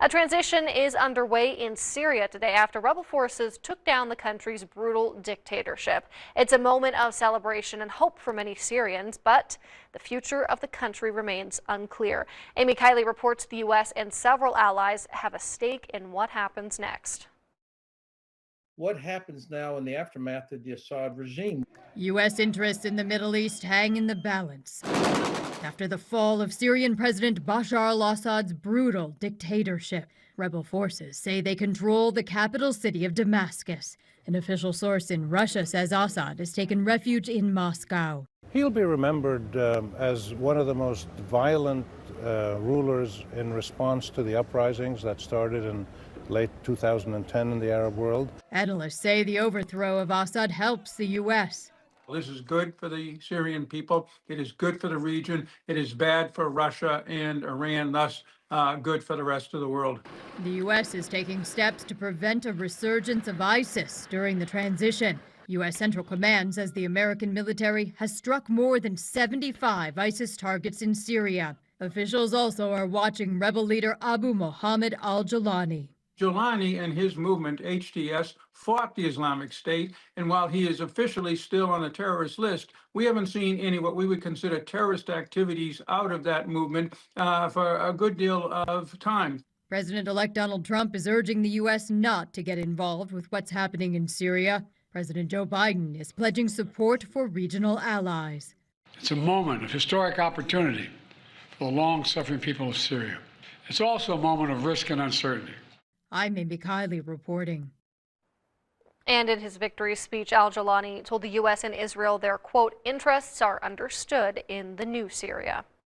A transition is underway in Syria today after rebel forces took down the country's brutal dictatorship. It's a moment of celebration and hope for many Syrians, but the future of the country remains unclear. Amy Kiley reports the U.S. and several allies have a stake in what happens next. What happens now in the aftermath of the Assad regime? U.S. interests in the Middle East hang in the balance after the fall of Syrian President Bashar al-Assad's brutal dictatorship. Rebel forces say they control the capital city of Damascus. An official source in Russia says Assad has taken refuge in Moscow. He'll be remembered as one of the most violent rulers in response to the uprisings that started in late 2010 in the Arab world. Analysts say the overthrow of Assad helps the U.S. This is good for the Syrian people. It is good for the region. It is bad for Russia and Iran, thus good for the rest of the world. The U.S. is taking steps to prevent a resurgence of ISIS during the transition. U.S. Central Command says the American military has struck more than 75 ISIS targets in Syria. Officials also are watching rebel leader Abu Mohammed al-Jawlani. Jawlani and his movement, HTS, fought the Islamic State, and while he is officially still on the terrorist list, we haven't seen any what we would consider terrorist activities out of that movement for a good deal of time. President-elect Donald Trump is urging the U.S. not to get involved with what's happening in Syria. President Joe Biden is pledging support for regional allies. It's a moment of historic opportunity for the long-suffering people of Syria. It's also a moment of risk and uncertainty. I'm Amy Kiley reporting. And in his victory speech, al-Jawlani told the U.S. and Israel their, quote, interests are understood in the new Syria.